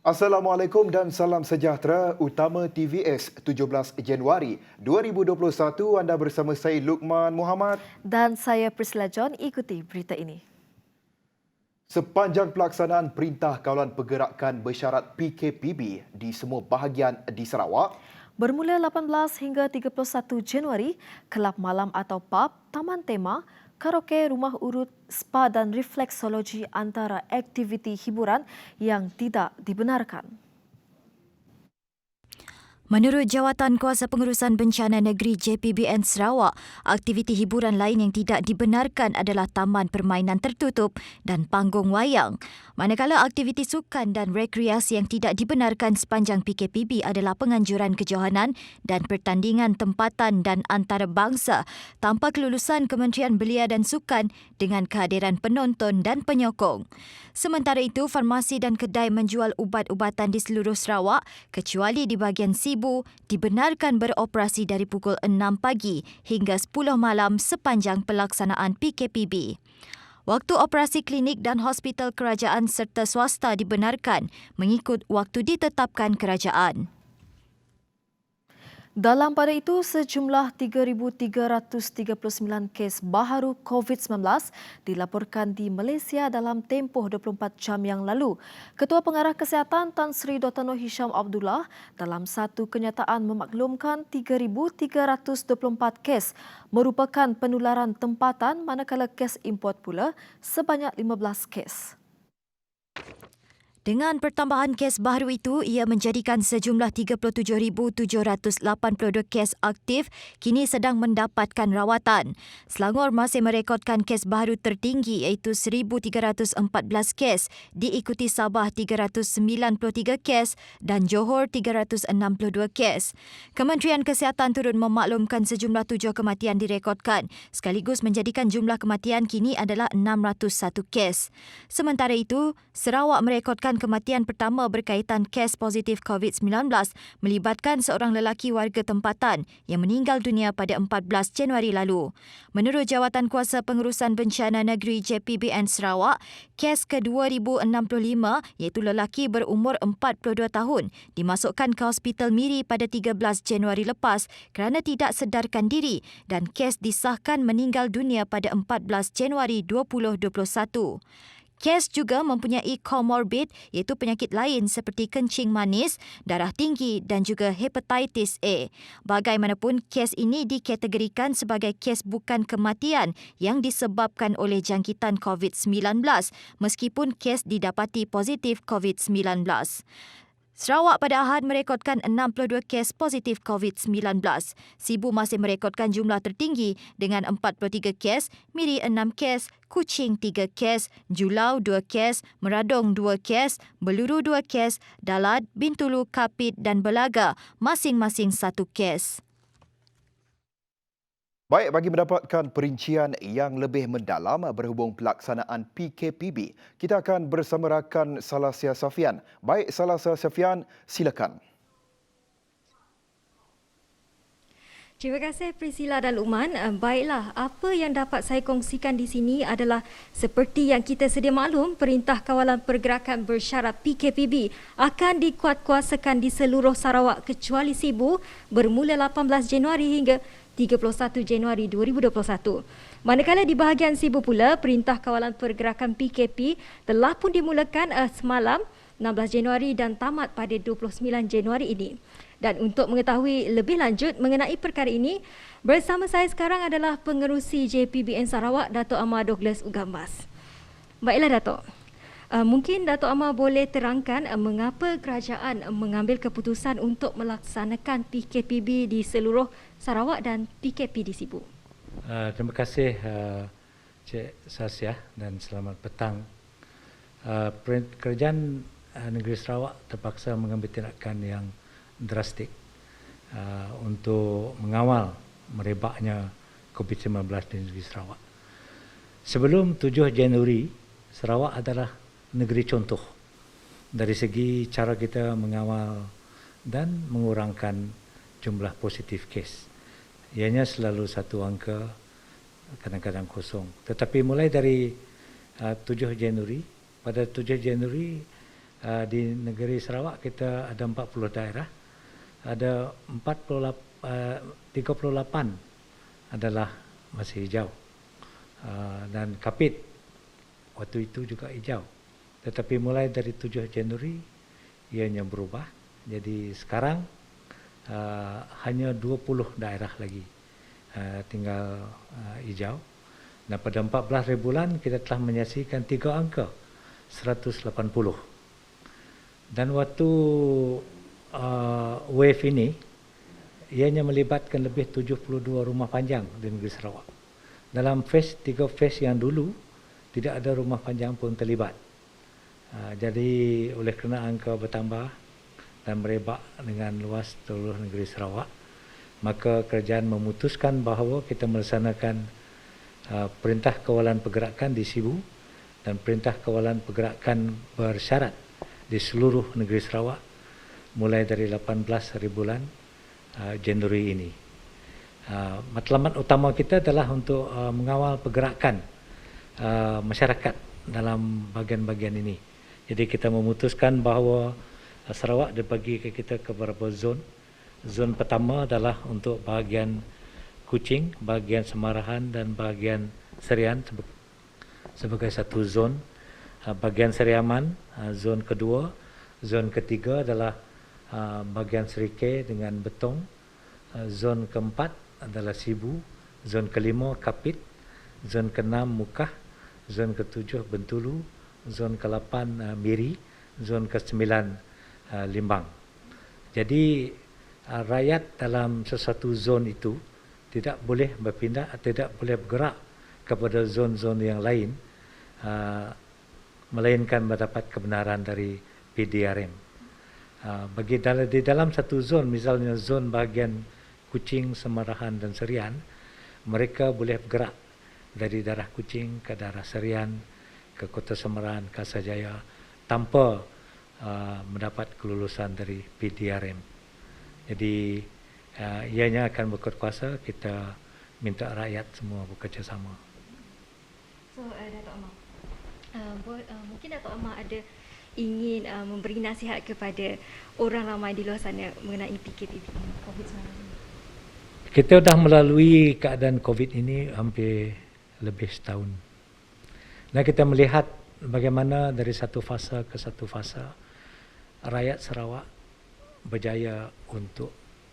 Assalamualaikum dan salam sejahtera. Utama TVS 17 Januari 2021, anda bersama saya Luqman Muhammad dan saya Priscilla John. Ikuti berita ini. Sepanjang pelaksanaan Perintah Kawalan Pergerakan Bersyarat PKPB di semua bahagian di Sarawak, bermula 18 hingga 31 Januari, kelab malam atau pub, taman tema, karaoke, rumah urut, spa dan refleksologi antara aktiviti hiburan yang tidak dibenarkan. Menurut Jawatan Kuasa Pengurusan Bencana Negeri JPBN Sarawak, aktiviti hiburan lain yang tidak dibenarkan adalah taman permainan tertutup dan panggung wayang. Manakala aktiviti sukan dan rekreasi yang tidak dibenarkan sepanjang PKPB adalah penganjuran kejohanan dan pertandingan tempatan dan antarabangsa tanpa kelulusan Kementerian Belia dan Sukan dengan kehadiran penonton dan penyokong. Sementara itu, farmasi dan kedai menjual ubat-ubatan di seluruh Sarawak kecuali di bahagian Sibu dibenarkan beroperasi dari pukul 6 pagi hingga 10 malam sepanjang pelaksanaan PKPB. Waktu operasi klinik dan hospital kerajaan serta swasta dibenarkan mengikut waktu ditetapkan kerajaan. Dalam pada itu, sejumlah 3,339 kes baharu COVID-19 dilaporkan di Malaysia dalam tempoh 24 jam yang lalu. Ketua Pengarah Kesihatan Tan Sri Dr. Noor Hisham Abdullah dalam satu kenyataan memaklumkan 3,324 kes merupakan penularan tempatan, manakala kes import pula sebanyak 15 kes. Dengan pertambahan kes baru itu, ia menjadikan sejumlah 37,782 kes aktif kini sedang mendapatkan rawatan. Selangor masih merekodkan kes baru tertinggi iaitu 1,314 kes, diikuti Sabah 393 kes dan Johor 362 kes. Kementerian Kesihatan turut memaklumkan sejumlah 7 kematian direkodkan, sekaligus menjadikan jumlah kematian kini adalah 601 kes. Sementara itu, Sarawak merekodkan kematian pertama berkaitan kes positif COVID-19 melibatkan seorang lelaki warga tempatan yang meninggal dunia pada 14 Januari lalu. Menurut Jawatan Kuasa Pengurusan Bencana Negeri JPBN Sarawak, kes ke-2065 iaitu lelaki berumur 42 tahun dimasukkan ke Hospital Miri pada 13 Januari lepas kerana tidak sedarkan diri dan kes disahkan meninggal dunia pada 14 Januari 2021. Kes juga mempunyai komorbid iaitu penyakit lain seperti kencing manis, darah tinggi dan juga hepatitis A. Bagaimanapun, kes ini dikategorikan sebagai kes bukan kematian yang disebabkan oleh jangkitan COVID-19 meskipun kes didapati positif COVID-19. Sarawak pada Ahad merekodkan 62 kes positif COVID-19. Sibu masih merekodkan jumlah tertinggi dengan 43 kes, Miri 6 kes, Kuching 3 kes, Julau 2 kes, Meradong 2 kes, Beluru 2 kes, Dalat, Bintulu, Kapit dan Belaga masing-masing 1 kes. baik, bagi mendapatkan perincian yang lebih mendalam berhubung pelaksanaan PKPB, kita akan bersama rakan Salasia Safian. Baik, Salasia Safian, silakan. Terima kasih Priscilla dan Luqman. Baiklah, apa yang dapat saya kongsikan di sini adalah seperti yang kita sedia maklum, Perintah Kawalan Pergerakan Bersyarat PKPB akan dikuatkuasakan di seluruh Sarawak kecuali Sibu bermula 18 Januari hingga 31 Januari 2021. Manakala di bahagian Sibu pula, Perintah Kawalan Pergerakan PKP telah pun dimulakan semalam 16 Januari dan tamat pada 29 Januari ini. Dan untuk mengetahui lebih lanjut mengenai perkara ini, bersama saya sekarang adalah pengerusi JPBN Sarawak, Dato' Amar Douglas Ugambas. Baiklah Dato'. Mungkin Dato' Amar boleh terangkan mengapa kerajaan mengambil keputusan untuk melaksanakan PKPB di seluruh Sarawak dan PKP di Sibu. Terima kasih Cik Sasia dan selamat petang. Kerajaan negeri Sarawak terpaksa mengambil tindakan yang drastik untuk mengawal merebaknya COVID-19 di negeri Sarawak. Sebelum 7 Januari, Sarawak adalah negeri contoh dari segi cara kita mengawal dan mengurangkan jumlah positif kes. Ianya selalu satu angka, kadang-kadang kosong. Tetapi mulai dari 7 Januari, pada 7 Januari Di negeri Sarawak kita ada 40 daerah, ada 38 adalah masih hijau. Dan Kapit waktu itu juga hijau. Tetapi mulai dari 7 Januari ianya berubah. Jadi sekarang hanya 20 daerah lagi tinggal hijau. Dan pada 14 bulan kita telah menyaksikan 3 angka 180. Dan waktu wave ini ianya melibatkan lebih 72 rumah panjang di negeri Sarawak. Dalam 3 phase yang dulu tidak ada rumah panjang pun terlibat. Jadi oleh kerana angka bertambah dan merebak dengan luas seluruh negeri Sarawak, maka kerajaan memutuskan bahawa kita melaksanakan perintah kawalan pergerakan di Sibu dan perintah kawalan pergerakan bersyarat di seluruh negeri Sarawak mulai dari 18 hari bulan Januari ini. Matlamat utama kita adalah untuk mengawal pergerakan masyarakat dalam bahagian-bahagian ini. Jadi kita memutuskan bahawa Sarawak dibagi ke kita ke beberapa zon. Zon pertama adalah untuk bahagian Kuching, bahagian Semarahan dan bahagian Serian sebagai satu zon. Bahagian Seriaman, zon kedua. Zon ketiga adalah bahagian Serikay dengan Betong. Zon keempat adalah Sibu. Zon kelima Kapit. Zon keenam Mukah. Zon ketujuh Bentulu. Zon ke-8 Miri. Zon ke-9 Limbang. Jadi rakyat dalam sesuatu zon itu tidak boleh berpindah, tidak boleh bergerak kepada zon-zon yang lain melainkan mendapat kebenaran dari PDRM. Di dalam satu zon, misalnya zon bahagian Kuching, Semarahan dan Serian, mereka boleh bergerak dari daerah Kuching ke daerah Serian, ke Kota Semarahan, Kasarjaya tanpa mendapat kelulusan dari PDRM. Jadi ianya akan berkuasa, kita minta rakyat semua bekerjasama. So, Dato' Amar, mungkin Dato' Amar ada ingin memberi nasihat kepada orang ramai di luar sana mengenai PKPB COVID-19 ini? Kita dah melalui keadaan COVID ini hampir lebih setahun. Dan kita melihat bagaimana dari satu fasa ke satu fasa rakyat Sarawak berjaya untuk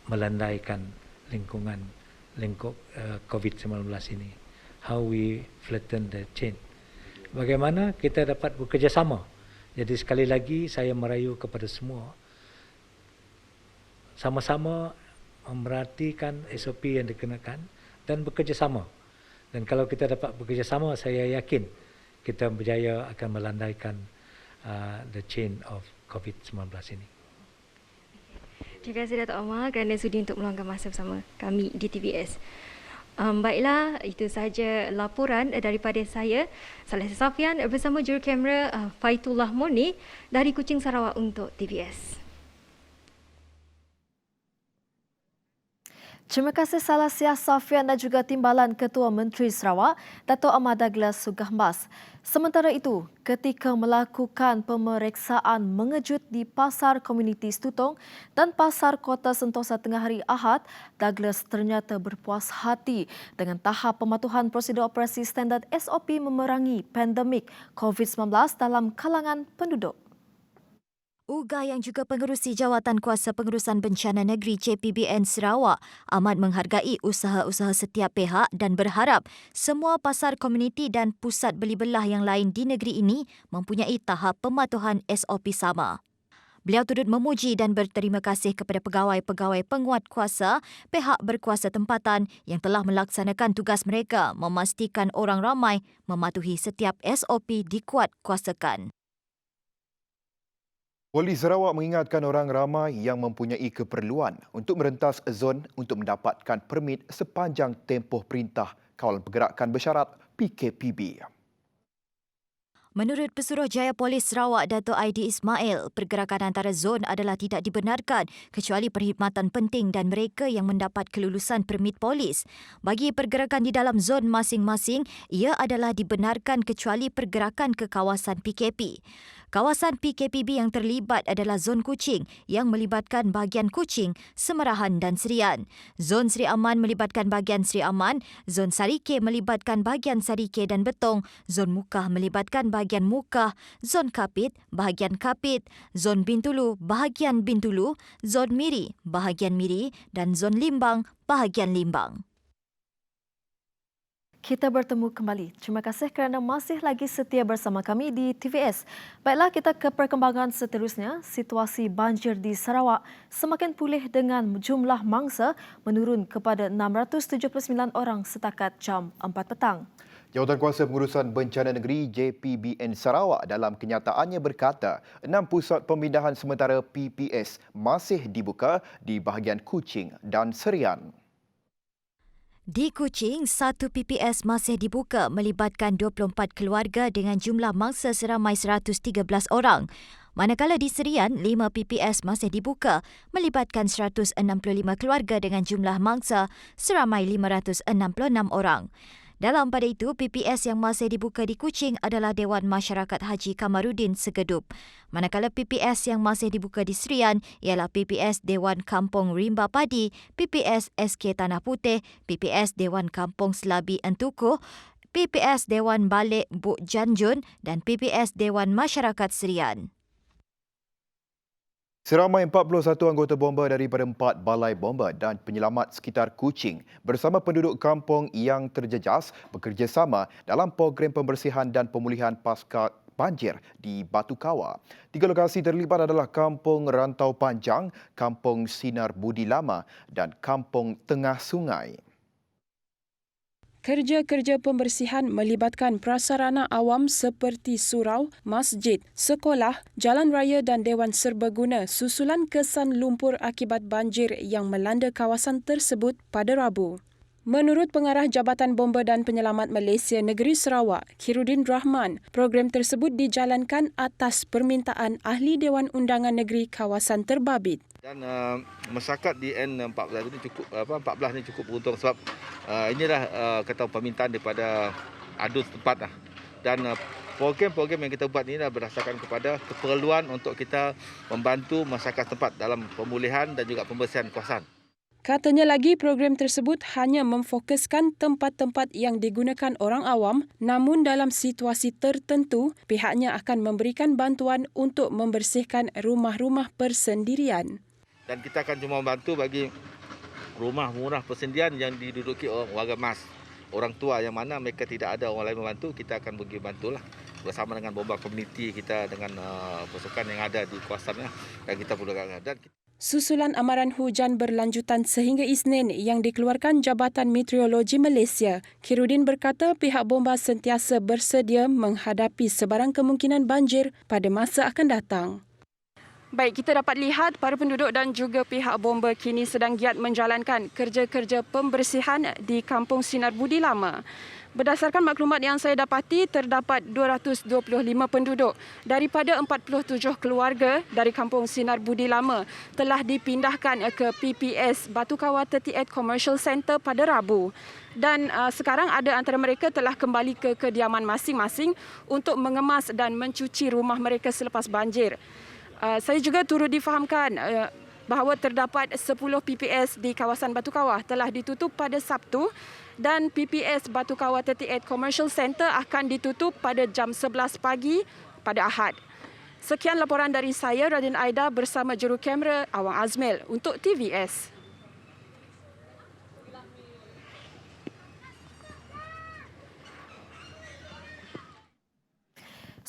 melandaikan lingkup COVID-19 ini. How we flatten the chain. Bagaimana kita dapat bekerjasama. Jadi sekali lagi saya merayu kepada semua sama-sama memerhatikan SOP yang dikenakan dan bekerjasama. Dan kalau kita dapat bekerjasama, saya yakin kita berjaya akan melandaikan the chain of COVID-19 ini. Terima kasih Dato' Amar kerana sudi untuk meluangkan masa bersama kami di TVS. Baiklah, itu sahaja laporan daripada saya, Salasa Safian bersama jurukamera Faitullah Murni dari Kuching, Sarawak untuk TVS. Terima kasih Salasa Safian dan juga Timbalan Ketua Menteri Sarawak, Dato' Ahmad Douglas Sugahmas. Sementara itu, ketika melakukan pemeriksaan mengejut di Pasar Komuniti Stutong dan Pasar Kota Sentosa tengah hari Ahad, Douglas ternyata berpuas hati dengan tahap pematuhan prosedur operasi standard SOP memerangi pandemik COVID-19 dalam kalangan penduduk. Uga yang juga pengerusi Jawatan Kuasa Pengurusan Bencana Negeri JPBN Sarawak amat menghargai usaha-usaha setiap pihak dan berharap semua pasar komuniti dan pusat beli belah yang lain di negeri ini mempunyai tahap pematuhan SOP sama. Beliau turut memuji dan berterima kasih kepada pegawai-pegawai penguat kuasa pihak berkuasa tempatan yang telah melaksanakan tugas mereka memastikan orang ramai mematuhi setiap SOP dikuat kuasakan. Polis Sarawak mengingatkan orang ramai yang mempunyai keperluan untuk merentas zon untuk mendapatkan permit sepanjang tempoh perintah kawalan pergerakan bersyarat PKPB. Menurut Pesuruhjaya Polis Sarawak Dato' Aidi Ismail, pergerakan antara zon adalah tidak dibenarkan kecuali perkhidmatan penting dan mereka yang mendapat kelulusan permit polis. Bagi pergerakan di dalam zon masing-masing, ia adalah dibenarkan kecuali pergerakan ke kawasan PKP. Kawasan PKPB yang terlibat adalah zon Kuching yang melibatkan bahagian Kuching, Semerahan dan Serian. Zon Seri Aman melibatkan bahagian Seri Aman, zon Sarike melibatkan bahagian Sarike dan Betong, zon Mukah melibatkan bahagian Mukah, zon Kapit, bahagian Kapit, zon Bintulu, bahagian Bintulu, zon Miri, bahagian Miri dan zon Limbang, bahagian Limbang. Kita bertemu kembali. Terima kasih kerana masih lagi setia bersama kami di TVS. Baiklah, kita ke perkembangan seterusnya. Situasi banjir di Sarawak semakin pulih dengan jumlah mangsa menurun kepada 679 orang setakat jam 4 petang. Jawatankuasa Pengurusan Bencana Negeri JPBN Sarawak dalam kenyataannya berkata 6 pusat pemindahan sementara PPS masih dibuka di bahagian Kuching dan Serian. Di Kuching, 1 PPS masih dibuka melibatkan 24 keluarga dengan jumlah mangsa seramai 113 orang. Manakala di Serian, 5 PPS masih dibuka melibatkan 165 keluarga dengan jumlah mangsa seramai 566 orang. Dalam pada itu, PPS yang masih dibuka di Kuching adalah Dewan Masyarakat Haji Kamarudin Segedup. Manakala PPS yang masih dibuka di Serian ialah PPS Dewan Kampung Rimba Padi, PPS SK Tanah Putih, PPS Dewan Kampung Selabi Entukuh, PPS Dewan Balik Buk Janjun dan PPS Dewan Masyarakat Serian. Seramai 41 anggota bomba daripada 4 balai bomba dan penyelamat sekitar Kuching bersama penduduk kampung yang terjejas bekerjasama dalam program pembersihan dan pemulihan pasca banjir di Batu Kawah. 3 lokasi terlibat adalah Kampung Rantau Panjang, Kampung Sinar Budi Lama dan Kampung Tengah Sungai. Kerja-kerja pembersihan melibatkan prasarana awam seperti surau, masjid, sekolah, jalan raya dan dewan serbaguna susulan kesan lumpur akibat banjir yang melanda kawasan tersebut pada Rabu. Menurut Pengarah Jabatan Bomba dan Penyelamat Malaysia Negeri Sarawak, Khairuddin Rahman, program tersebut dijalankan atas permintaan Ahli Dewan Undangan Negeri Kawasan Terbabit. Dan masyarakat di N14 ini cukup 14 ni cukup beruntung sebab inilah kata permintaan daripada adun setempat lah. Dan program-program yang kita buat ini adalah berdasarkan kepada keperluan untuk kita membantu masyarakat setempat dalam pemulihan dan juga pembersihan kawasan. Katanya lagi program tersebut hanya memfokuskan tempat-tempat yang digunakan orang awam, namun dalam situasi tertentu pihaknya akan memberikan bantuan untuk membersihkan rumah-rumah persendirian. Dan kita akan cuma membantu bagi rumah murah persendirian yang diduduki orang warga emas. Orang tua yang mana mereka tidak ada orang lain membantu, kita akan bagi bantulah bersama dengan bomba komuniti kita dengan pasukan yang ada di kawasan dan kita perlukan. Susulan amaran hujan berlanjutan sehingga Isnin yang dikeluarkan Jabatan Meteorologi Malaysia, Khairuddin berkata pihak bomba sentiasa bersedia menghadapi sebarang kemungkinan banjir pada masa akan datang. Baik, kita dapat lihat para penduduk dan juga pihak bomba kini sedang giat menjalankan kerja-kerja pembersihan di Kampung Sinar Budi Lama. Berdasarkan maklumat yang saya dapati, terdapat 225 penduduk daripada 47 keluarga dari Kampung Sinar Budi Lama telah dipindahkan ke PPS Batu Kawah 38 Commercial Centre pada Rabu. Dan sekarang ada antara mereka telah kembali ke kediaman masing-masing untuk mengemas dan mencuci rumah mereka selepas banjir. Saya juga turut difahamkan bahawa terdapat 10 PPS di kawasan Batu Kawah telah ditutup pada Sabtu dan PPS Batu Kawah 38 Commercial Centre akan ditutup pada jam 11 pagi pada Ahad. Sekian laporan dari saya, Radin Aida bersama juru kamera Awang Azmil untuk TVS.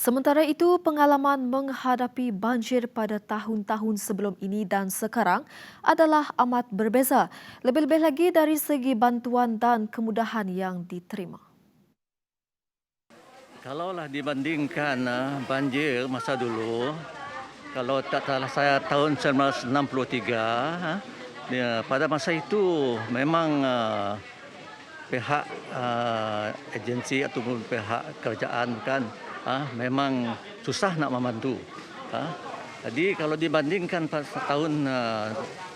Sementara itu, pengalaman menghadapi banjir pada tahun-tahun sebelum ini dan sekarang adalah amat berbeza. Lebih-lebih lagi dari segi bantuan dan kemudahan yang diterima. Kalaulah dibandingkan banjir masa dulu, kalau tak salah saya tahun 1963, pada masa itu memang pihak agensi ataupun pihak kerajaan kan memang susah nak membantu. Jadi kalau dibandingkan tahun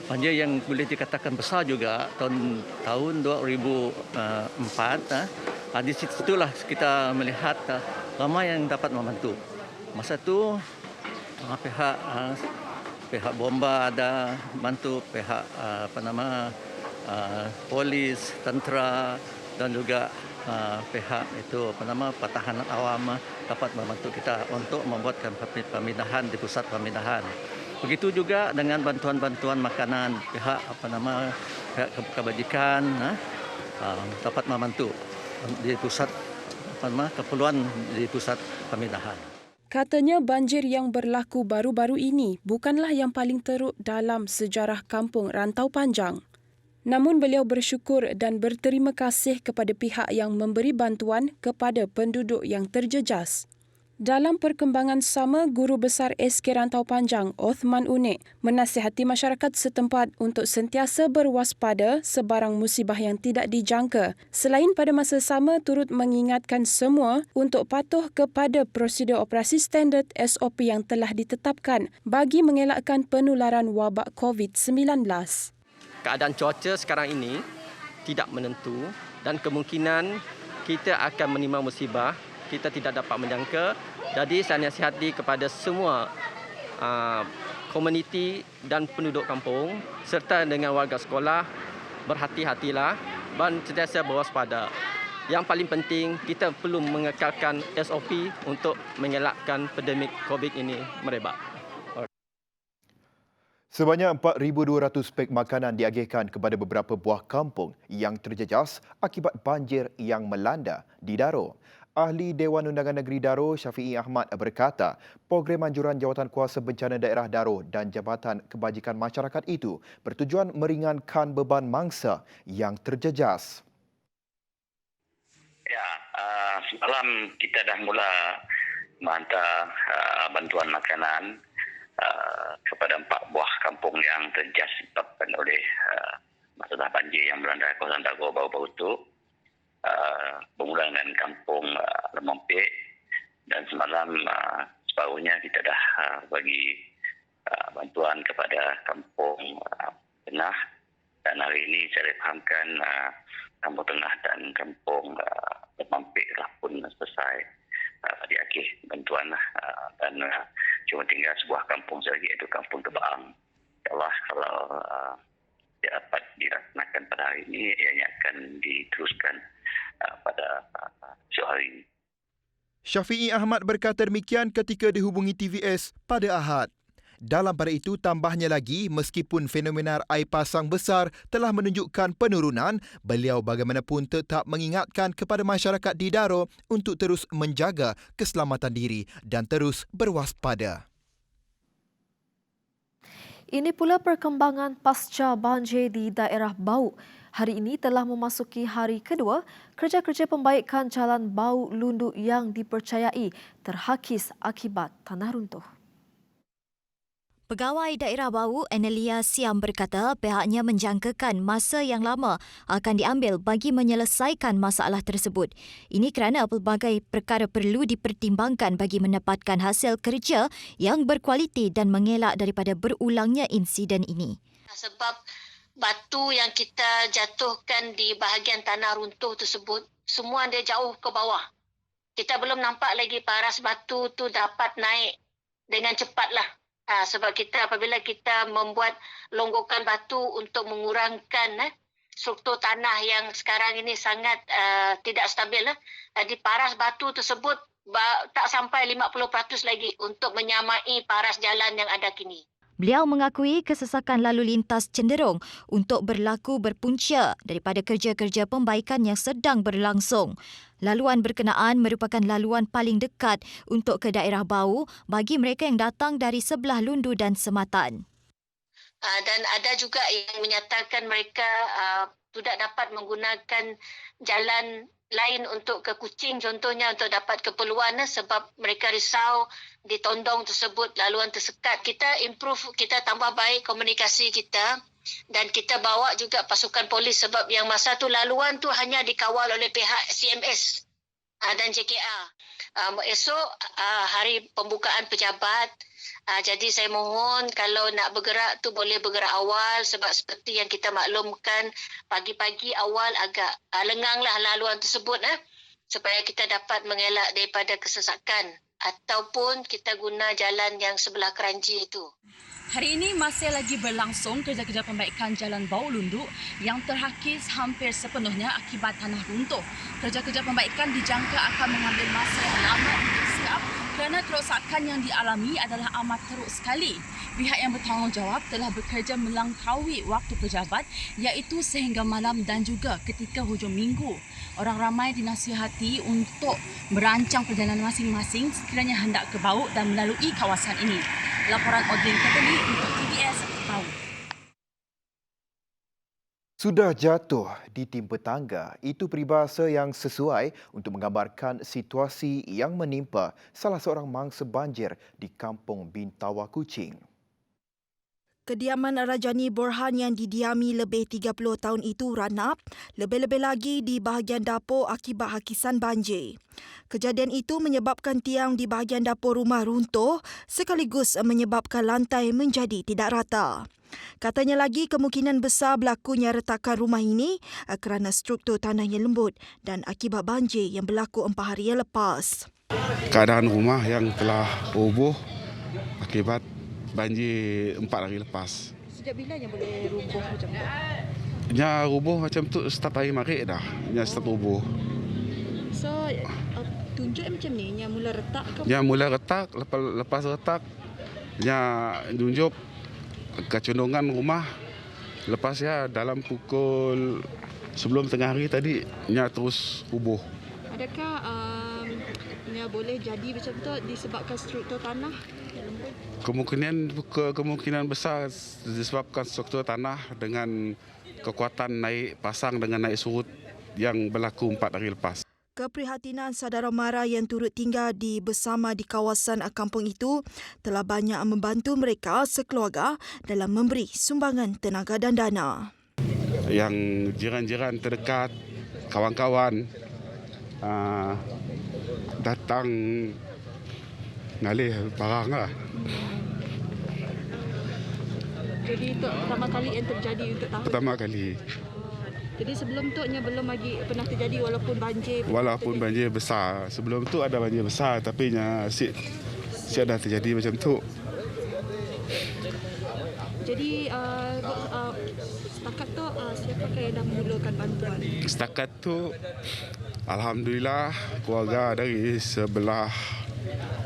banjir yang boleh dikatakan besar juga tahun 2004, di situlah kita melihat ramai yang dapat membantu. Masa itu pihak bomba ada bantu, pihak polis, tentera dan juga pihak pertahanan awam dapat membantu kita untuk membuatkan pemindahan di pusat pemindahan. Begitu juga dengan bantuan-bantuan makanan, pihak kebajikan dapat membantu di pusat keperluan di pusat pemindahan. Katanya banjir yang berlaku baru-baru ini bukanlah yang paling teruk dalam sejarah kampung Rantau Panjang. Namun beliau bersyukur dan berterima kasih kepada pihak yang memberi bantuan kepada penduduk yang terjejas. Dalam perkembangan sama, Guru Besar SK Rantau Panjang, Othman Unik, menasihati masyarakat setempat untuk sentiasa berwaspada sebarang musibah yang tidak dijangka. Selain pada masa sama, turut mengingatkan semua untuk patuh kepada prosedur operasi standard SOP yang telah ditetapkan bagi mengelakkan penularan wabak COVID-19. Keadaan cuaca sekarang ini tidak menentu dan kemungkinan kita akan menimba musibah kita tidak dapat menjangka. Jadi saya nasihati kepada semua komuniti dan penduduk kampung serta dengan warga sekolah, berhati-hatilah dan sentiasa berwaspada. Yang paling penting, kita perlu mengekalkan SOP untuk mengelakkan pandemik COVID ini merebak. Sebanyak 4,200 pek makanan diagihkan kepada beberapa buah kampung yang terjejas akibat banjir yang melanda di Daro. Ahli Dewan Undangan Negeri Daro, Syafiee Ahmad berkata, program anjuran Jawatan Kuasa Bencana Daerah Daro dan Jabatan Kebajikan Masyarakat itu bertujuan meringankan beban mangsa yang terjejas. Ya, semalam kita dah mula menghantar bantuan makanan kepada 4 buah kampung yang terjejas disebabkan oleh masalah banjir yang melanda kawasan Daro baru-baru itu. Bermula dengan kampung Lemompek dan semalam separuhnya kita dah bagi bantuan kepada kampung Tengah dan hari ini saya fahamkan kampung Tengah dan kampung Lemompek telah pun selesai diagih bantuan dan cuma tinggal sebuah kampung lagi iaitu kampung Tebaang. InsyaAllah kalau dapat dilaksanakan pada hari ini ianya akan diteruskan pada esok hari ini. Syafiee Ahmad berkata demikian ketika dihubungi TVS pada Ahad. Dalam pada itu, tambahnya lagi, meskipun fenomena air pasang besar telah menunjukkan penurunan, beliau bagaimanapun tetap mengingatkan kepada masyarakat di Daro untuk terus menjaga keselamatan diri dan terus berwaspada. Ini pula perkembangan pasca banjir di daerah Bau. Hari ini telah memasuki hari kedua, kerja-kerja pembaikan jalan Bau Lundu yang dipercayai terhakis akibat tanah runtuh. Pegawai Daerah Bau, Anelia Siam berkata pihaknya menjangkakan masa yang lama akan diambil bagi menyelesaikan masalah tersebut. Ini kerana pelbagai perkara perlu dipertimbangkan bagi mendapatkan hasil kerja yang berkualiti dan mengelak daripada berulangnya insiden ini. Sebab batu yang kita jatuhkan di bahagian tanah runtuh tersebut, semua dia jauh ke bawah. Kita belum nampak lagi paras batu tu dapat naik dengan cepatlah. Sebab kita apabila kita membuat longgokan batu untuk mengurangkan struktur tanah yang sekarang ini sangat tidak stabil. Jadi paras batu tersebut tak sampai 50% lagi untuk menyamai paras jalan yang ada kini. Beliau mengakui kesesakan lalu lintas cenderung untuk berlaku berpunca daripada kerja-kerja pembaikan yang sedang berlangsung. Laluan berkenaan merupakan laluan paling dekat untuk ke daerah Bau bagi mereka yang datang dari sebelah Lundu dan Sematan. Dan ada juga yang menyatakan mereka tidak dapat menggunakan jalan lain untuk ke Kuching contohnya untuk dapat keperluan sebab mereka risau di tondong tersebut laluan tersekat. Kita improve, kita tambah baik komunikasi kita dan kita bawa juga pasukan polis sebab yang masa tu laluan tu hanya dikawal oleh pihak CMS dan JKR. Esok hari pembukaan pejabat. Jadi saya mohon kalau nak bergerak tu boleh bergerak awal sebab seperti yang kita maklumkan pagi-pagi awal agak lenganglah laluan tersebut supaya kita dapat mengelak daripada kesesakan ataupun kita guna jalan yang sebelah Kranji itu. Hari ini masih lagi berlangsung kerja-kerja pembaikan Jalan Bau Lunduk yang terhakis hampir sepenuhnya akibat tanah runtuh. Kerja-kerja pembaikan dijangka akan mengambil masa yang lama untuk siap kerana kerosakan yang dialami adalah amat teruk sekali. Pihak yang bertanggungjawab telah bekerja melangkaui waktu pejabat iaitu sehingga malam dan juga ketika hujung minggu. Orang ramai dinasihati untuk merancang perjalanan masing-masing sekiranya hendak ke Bau dan melalui kawasan ini. Laporan Odin Keteli untuk TBS Bau. Sudah jatuh ditimpa tangga, itu peribahasa yang sesuai untuk menggambarkan situasi yang menimpa salah seorang mangsa banjir di Kampung Bintawa, Kuching. Kediaman Rajani Borhan yang didiami lebih 30 tahun itu ranap, lebih-lebih lagi di bahagian dapur akibat hakisan banjir. Kejadian itu menyebabkan tiang di bahagian dapur rumah runtuh sekaligus menyebabkan lantai menjadi tidak rata. Katanya lagi kemungkinan besar berlakunya retakan rumah ini kerana struktur tanah yang lembut dan akibat banjir yang berlaku 4 hari yang lepas. Keadaan rumah yang telah roboh akibat banjir 4 hari lepas. Sejak bila yang boleh rubuh macam tu? Nya roboh macam tu start hari Maret dah. Nya start roboh. So tunjuk macam ni yang mula retak ke? Nya mula retak, lepas retak nya tunjuk kecondongan rumah. Lepas ya dalam pukul sebelum tengah hari tadi nya terus roboh. Adakah yang boleh jadi macam tu disebabkan struktur tanah? Kemungkinan besar disebabkan struktur tanah dengan kekuatan naik pasang dengan naik surut yang berlaku 4 hari lepas. Keprihatinan saudara mara yang turut tinggal bersama di kawasan kampung itu telah banyak membantu mereka sekeluarga dalam memberi sumbangan tenaga dan dana. Yang jiran-jiran terdekat, kawan-kawan datang ngalih barang lah. Jadi itu pertama kali yang terjadi untuk tahun? Pertama kali. Jadi sebelum tu belum lagi pernah terjadi walaupun banjir? Walaupun banjir besar. Sebelum tu ada banjir besar tapi si ada terjadi macam tu. Jadi setakat tu siapakah yang dah memulakan bantuan? Setakat tu alhamdulillah keluarga dari sebelah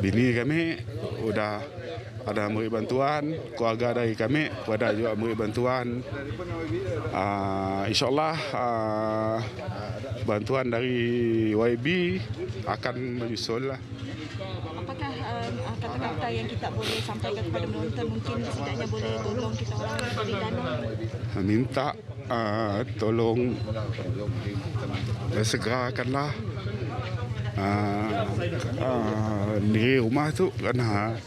bini kami sudah ada memberi bantuan, keluarga dari kami ada juga memberi bantuan. InsyaAllah bantuan dari YB akan menyusul lah. Apakah kata-kata yang kita boleh sampaikan kepada penonton mungkin setidaknya boleh tolong kita orang beri dana? Minta tolong segerakanlah di rumah tu kerana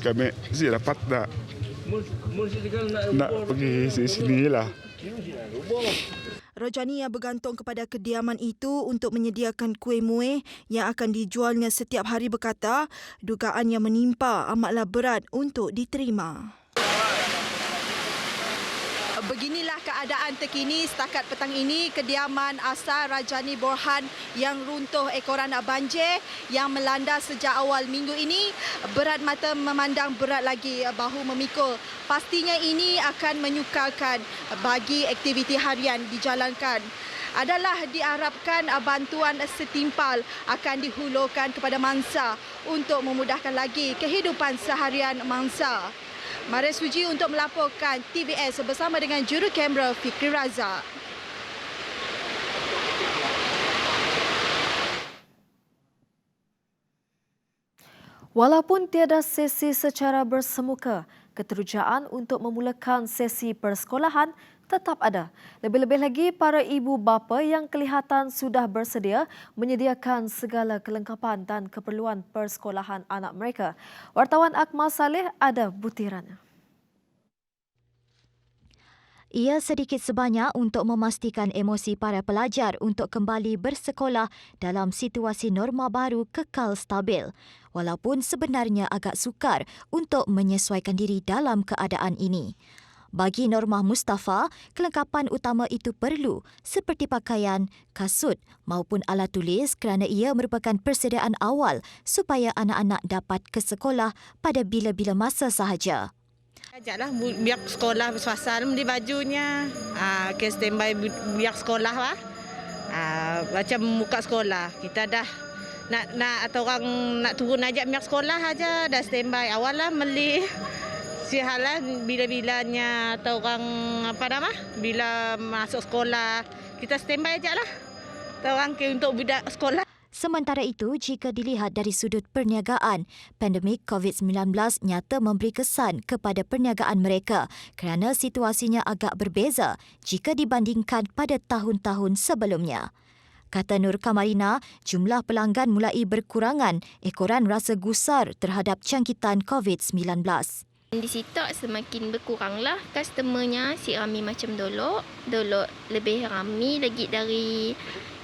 kami mesti dapat nak pergi sini lah. Rajani yang bergantung kepada kediaman itu untuk menyediakan kuih muih yang akan dijualnya setiap hari berkata dugaan yang menimpa amatlah berat untuk diterima. Beginilah keadaan terkini setakat petang ini kediaman asal Rajani Borhan yang runtuh ekoran banjir yang melanda sejak awal minggu ini. Berat mata memandang, berat lagi bahu memikul. Pastinya ini akan menyukarkan bagi aktiviti harian dijalankan. Adalah diharapkan bantuan setimpal akan dihulurkan kepada mangsa untuk memudahkan lagi kehidupan seharian mangsa. Maria Suji untuk melaporkan TBS bersama dengan juru kamera Fikri Razak. Walaupun tiada sesi secara bersemuka, keterujaan untuk memulakan sesi persekolahan tetap ada. Lebih-lebih lagi para ibu bapa yang kelihatan sudah bersedia menyediakan segala kelengkapan dan keperluan persekolahan anak mereka. Wartawan Akmal Saleh ada butirannya. Ia sedikit sebanyak untuk memastikan emosi para pelajar untuk kembali bersekolah dalam situasi norma baru kekal stabil, walaupun sebenarnya agak sukar untuk menyesuaikan diri dalam keadaan ini. Bagi Normah Mustafa, kelengkapan utama itu perlu seperti pakaian, kasut maupun alat tulis kerana ia merupakan persediaan awal supaya anak-anak dapat ke sekolah pada bila-bila masa sahaja. Ajaklah biar sekolah bersuasana beli bajunya. Ke standby biar sekolah lah. Macam buka sekolah. Kita dah nak atau orang nak turun ajak biar sekolah aja dah standby. Awal lah beli. Sihalah bila-bilanya atau orang bila masuk sekolah kita standby ajaklah. Atau orang untuk budak sekolah. Sementara itu, jika dilihat dari sudut perniagaan, pandemik COVID-19 nyata memberi kesan kepada perniagaan mereka kerana situasinya agak berbeza jika dibandingkan pada tahun-tahun sebelumnya. Kata Nur Kamarina, jumlah pelanggan mulai berkurangan ekoran rasa gusar terhadap jangkitan COVID-19. Di situ semakin berkuranglah customernya, si ramai macam dulu. Dulu lebih ramai lagi dari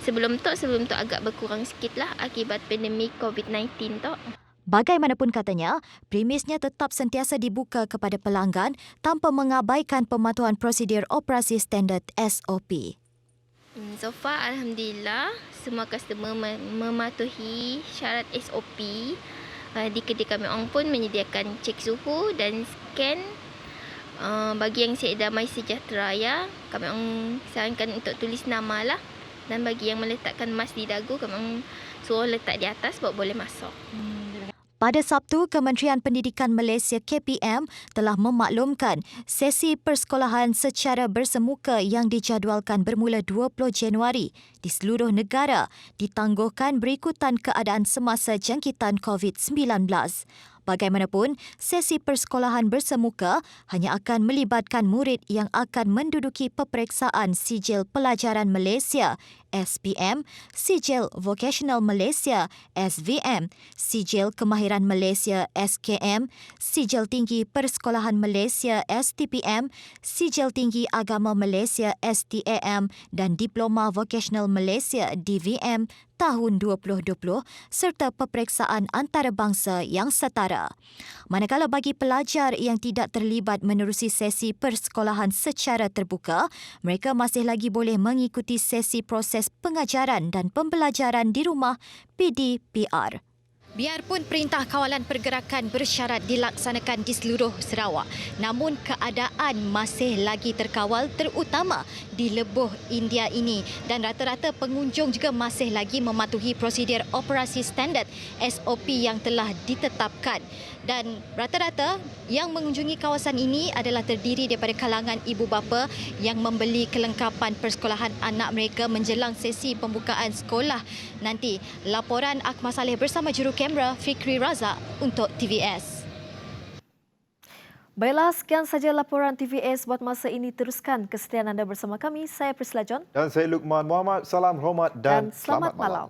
sebelum tu agak berkurang sikit lah akibat pandemik COVID-19 tu. Bagaimanapun katanya, premisnya tetap sentiasa dibuka kepada pelanggan tanpa mengabaikan pematuhan prosedur operasi standard SOP. So far, Alhamdulillah, semua customer mematuhi syarat SOP. Di kedai kami orang pun menyediakan cek suhu dan scan. Bagi yang sedia My Sejahtera ya, kami orang sarankan untuk tulis nama lah. Dan bagi yang meletakkan mask di dagu, kami orang suruh letak di atas baru boleh masuk. Pada Sabtu, Kementerian Pendidikan Malaysia KPM telah memaklumkan sesi persekolahan secara bersemuka yang dijadualkan bermula 20 Januari di seluruh negara ditangguhkan berikutan keadaan semasa jangkitan COVID-19. Bagaimanapun, sesi persekolahan bersemuka hanya akan melibatkan murid yang akan menduduki peperiksaan Sijil Pelajaran Malaysia SPM, Sijil Vocational Malaysia SVM, Sijil Kemahiran Malaysia SKM, Sijil Tinggi Persekolahan Malaysia STPM, Sijil Tinggi Agama Malaysia STAM dan Diploma Vocational Malaysia DVM tahun 2020 serta peperiksaan antarabangsa yang setara. Manakala bagi pelajar yang tidak terlibat menerusi sesi persekolahan secara terbuka, mereka masih lagi boleh mengikuti sesi proses pengajaran dan pembelajaran di rumah PDPR. Biarpun Perintah Kawalan Pergerakan bersyarat dilaksanakan di seluruh Sarawak, namun keadaan masih lagi terkawal terutama di lebuh India ini dan rata-rata pengunjung juga masih lagi mematuhi prosedur operasi standard SOP yang telah ditetapkan. Dan rata-rata yang mengunjungi kawasan ini adalah terdiri daripada kalangan ibu bapa yang membeli kelengkapan persekolahan anak mereka menjelang sesi pembukaan sekolah nanti. Laporan Akmal Saleh bersama juru kamera Fikri Razak untuk TVS. Baiklah, sekian saja laporan TVS buat masa ini. Teruskan kesetiaan anda bersama kami. Saya Priscilla John. Dan saya Lukman Muhammad. Salam hormat dan selamat malam.